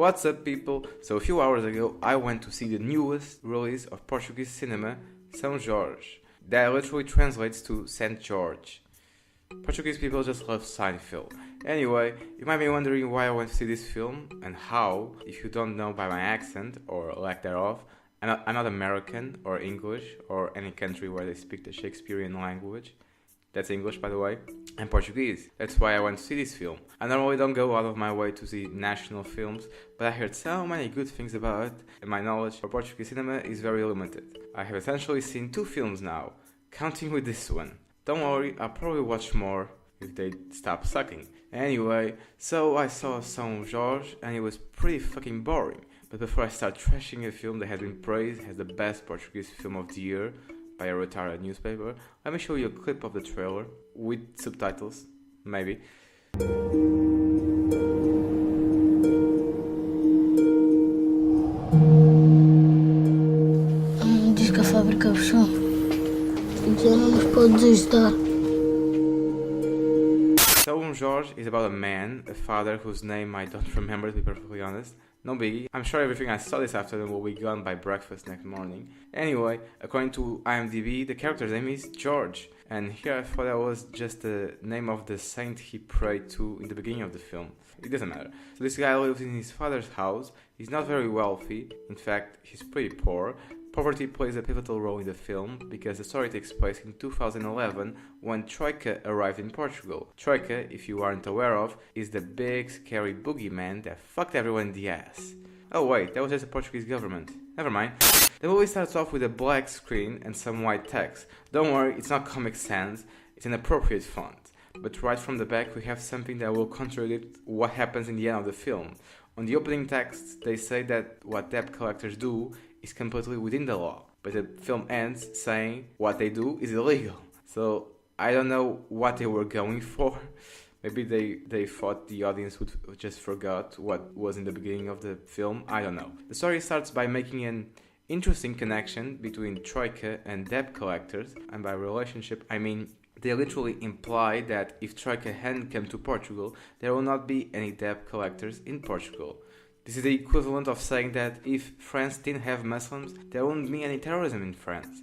What's up, people? So a few hours ago I went to see the newest release of Portuguese cinema, São Jorge. That literally translates to St. George. Portuguese people just love Seinfeld. Anyway, you might be wondering why I went to see this film and how, if you don't know by my accent or lack thereof, I'm not American or English or any country where they speak the Shakespearean language. That's English, by the way. I'm Portuguese. That's why I went to see this film. I normally don't go out of my way to see national films, but I heard so many good things about it, and my knowledge of Portuguese cinema is very limited. I have essentially seen 2 films now, counting with this one. Don't worry, I'll probably watch more if they stop sucking. Anyway, so I saw São Jorge, and it was pretty fucking boring. But before I start trashing a film that has been praised as the best Portuguese film of the year by a retired newspaper, let me show you a clip of the trailer with subtitles, maybe. Diz que a fábrica fechou. Já não nos podes ajudar. São Jorge is about a man, a father whose name I don't remember, to be perfectly honest. No biggie. I'm sure everything I saw this afternoon will be gone by breakfast next morning. Anyway, according to IMDb, the character's name is George. And here I thought that was just the name of the saint he prayed to in the beginning of the film. It doesn't matter. So this guy lives in his father's house. He's not very wealthy. In fact, he's pretty poor. Poverty plays a pivotal role in the film because the story takes place in 2011 when Troika arrived in Portugal. Troika, if you aren't aware of, is the big scary boogeyman that fucked everyone in the ass. Oh wait, that was just the Portuguese government. Never mind. The movie starts off with a black screen and some white text. Don't worry, it's not Comic Sans, it's an appropriate font. But right from the back we have something that will contradict what happens in the end of the film. On the opening text, they say that what debt collectors do is completely within the law, but the film ends saying what they do is illegal. So I don't know what they were going for. Maybe they thought the audience would just forgot what was in the beginning of the film. I don't know. The story starts by making an interesting connection between Troika and debt collectors, and by relationship I mean they literally imply that if Troika hadn't come to Portugal, there will not be any debt collectors in Portugal. This is the equivalent of saying that if France didn't have Muslims, there wouldn't be any terrorism in France.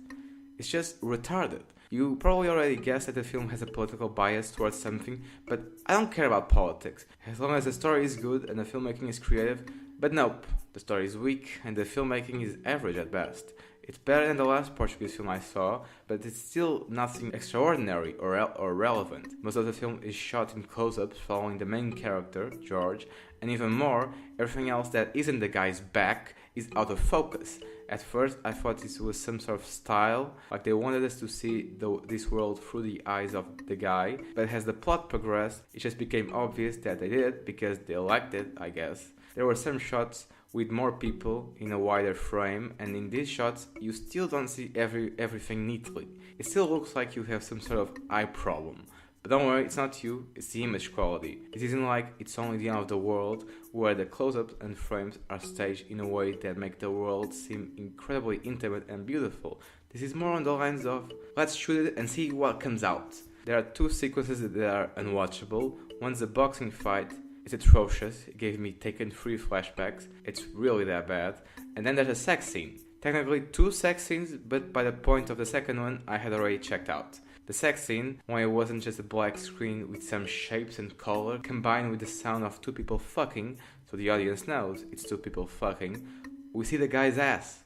It's just retarded. You probably already guessed that the film has a political bias towards something, but I don't care about politics, as long as the story is good and the filmmaking is creative. But nope, the story is weak and the filmmaking is average at best. It's better than the last Portuguese film I saw, but it's still nothing extraordinary or relevant. Most of the film is shot in close-ups following the main character, George, and even more, everything else that isn't the guy's back is out of focus. At first, I thought this was some sort of style, like they wanted us to see this world through the eyes of the guy, but as the plot progressed, it just became obvious that they did it because they liked it, I guess. There were some shots with more people in a wider frame, and in these shots you still don't see everything neatly. It still looks like you have some sort of eye problem. But don't worry, it's not you, it's the image quality. It isn't like It's Only the End of the World, where the close-ups and frames are staged in a way that make the world seem incredibly intimate and beautiful. This is more on the lines of, let's shoot it and see what comes out. There are 2 sequences that are unwatchable. One's a boxing fight. It's atrocious, it gave me Taken 3 flashbacks, it's really that bad. And then there's a sex scene. Technically 2 sex scenes, but by the point of the second one, I had already checked out. The sex scene, when it wasn't just a black screen with some shapes and color, combined with the sound of 2 people fucking, so the audience knows it's 2 people fucking, we see the guy's ass.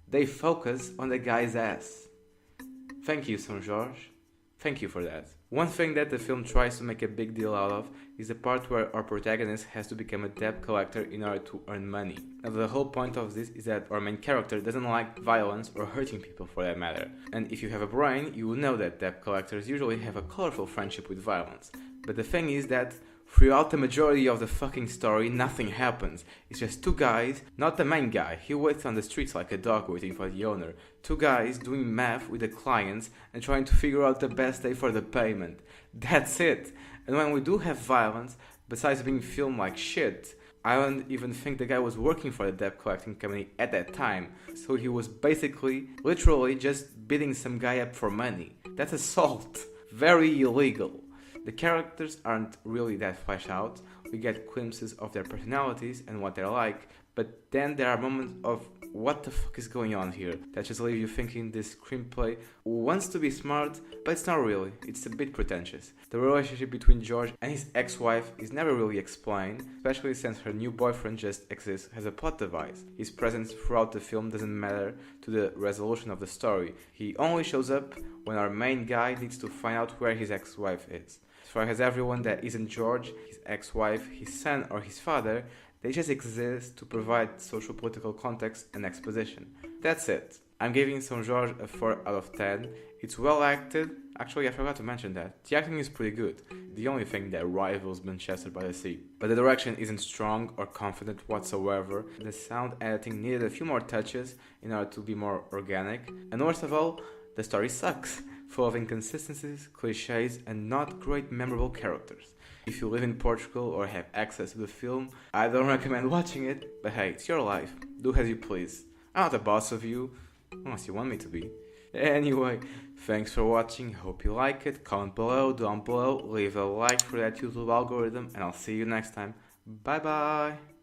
They focus on the guy's ass. Thank you, São Jorge. Thank you for that. One thing that the film tries to make a big deal out of is the part where our protagonist has to become a debt collector in order to earn money. Now the whole point of this is that our main character doesn't like violence or hurting people for that matter. And if you have a brain, you will know that debt collectors usually have a colorful friendship with violence. But the thing is that throughout the majority of the fucking story, nothing happens. It's just 2 guys, not the main guy, he waits on the streets like a dog waiting for the owner. 2 guys doing math with the clients and trying to figure out the best day for the payment. That's it. And when we do have violence, besides being filmed like shit, I don't even think the guy was working for the debt collecting company at that time. So he was basically, literally just beating some guy up for money. That's assault. Very illegal. The characters aren't really that fleshed out. we get glimpses of their personalities and what they're like, but then there are moments of what the fuck is going on here that just leave you thinking this screenplay wants to be smart, but it's not really. It's a bit pretentious. The relationship between George and his ex-wife is never really explained, especially since her new boyfriend just exists as a plot device. His presence throughout the film doesn't matter to the resolution of the story. He only shows up when our main guy needs to find out where his ex-wife is. As far as everyone that isn't George, his ex-wife, his son or his father, they just exist to provide social political context and exposition. That's it. I'm giving São Jorge a 4 out of 10. It's well acted. Actually, I forgot to mention that. The acting is pretty good. The only thing that rivals Manchester by the Sea. But the direction isn't strong or confident whatsoever. The sound editing needed a few more touches in order to be more organic. And worst of all, the story sucks, full of inconsistencies, cliches, and not great memorable characters. If you live in Portugal or have access to the film, I don't recommend watching it, but hey, it's your life. Do as you please. I'm not a boss of you, unless you want me to be. Anyway, thanks for watching, hope you like it, comment below, down below, leave a like for that YouTube algorithm, and I'll see you next time. Bye bye!